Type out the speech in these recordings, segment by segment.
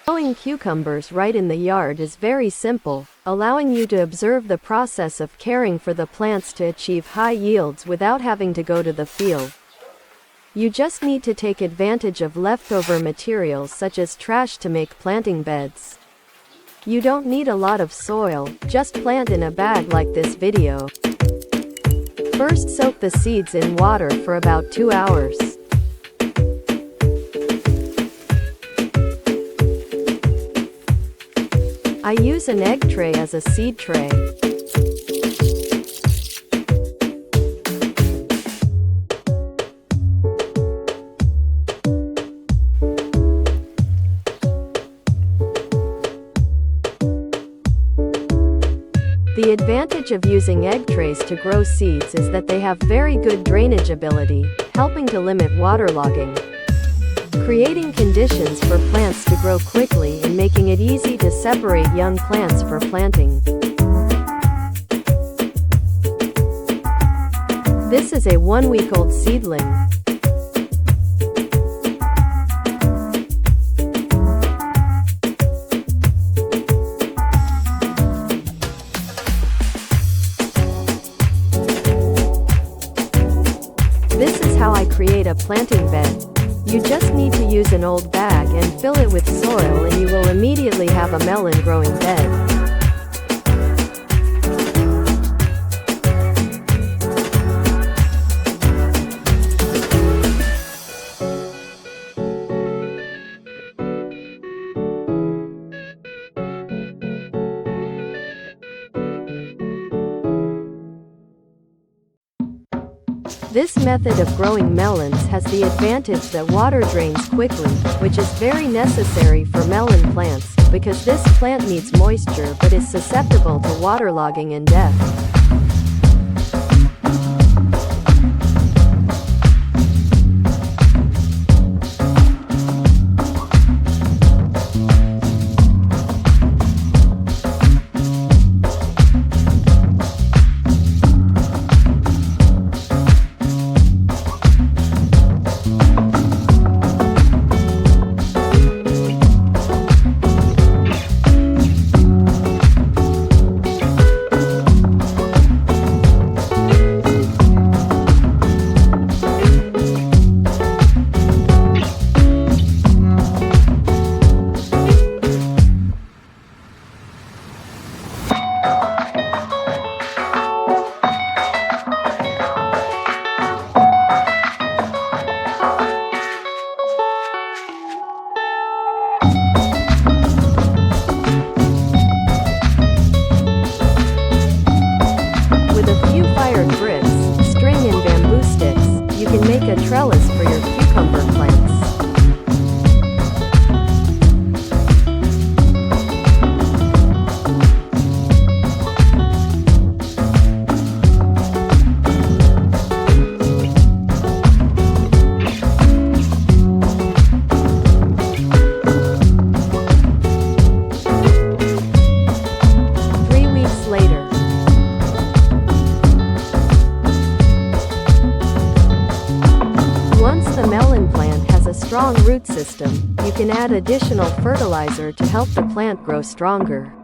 Growing cucumbers right in the yard is very simple, allowing you to observe the process of caring for the plants to achieve high yields without having to go to the field. You just need to take advantage of leftover materials such as trash to make planting beds. You don't need a lot of soil, just plant in a bag like this video. First, soak the seeds in water for about 2 hours. I use an egg tray as a seed tray. The advantage of using egg trays to grow seeds is that they have very good drainage ability, helping to limit waterlogging, creating conditions for plants to grow quickly and making it easy to separate young plants for planting. This is a 1-week-old seedling. This is how I create a planting bed. You just need to use an old bag and fill it with soil, and you will immediately have a melon growing bed. This method of growing melons has the advantage that water drains quickly, which is very necessary for melon plants, because this plant needs moisture but is susceptible to waterlogging and death. Make a trellis for your cucumber plants. The melon plant has a strong root system. You can add additional fertilizer to help the plant grow stronger.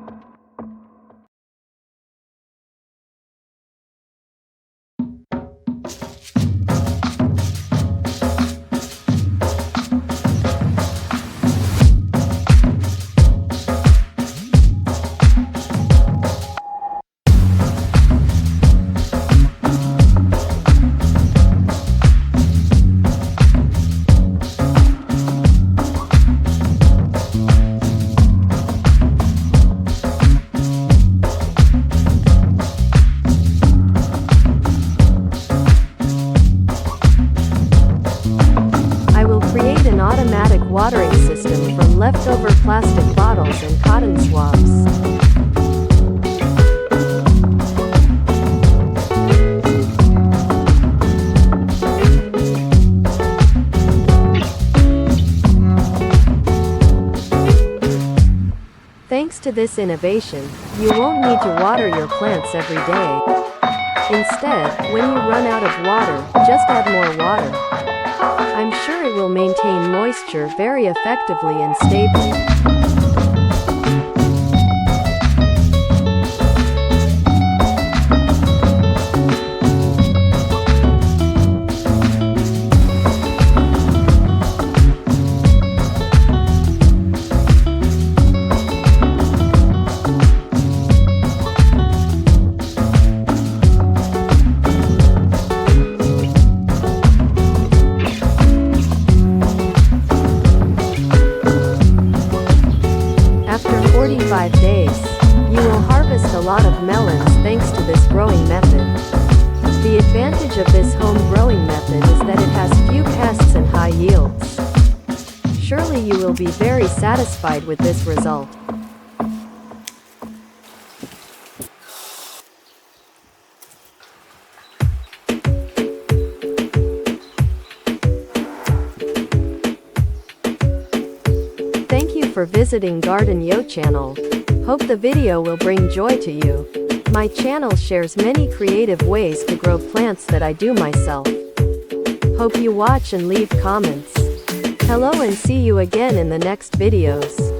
An automatic watering system from leftover plastic bottles and cotton swabs. Thanks to this innovation, you won't need to water your plants every day. Instead, when you run out of water, just add more water. I'm sure it will maintain moisture very effectively and stably. You will harvest a lot of melons thanks to this growing method. The advantage of this home growing method is that it has few pests and high yields. Surely you will be very satisfied with this result. Thank you for visiting Garden Yo channel. Hope the video will bring joy to you. My channel shares many creative ways to grow plants that I do myself. Hope you watch and leave comments. Hello and see you again in the next videos.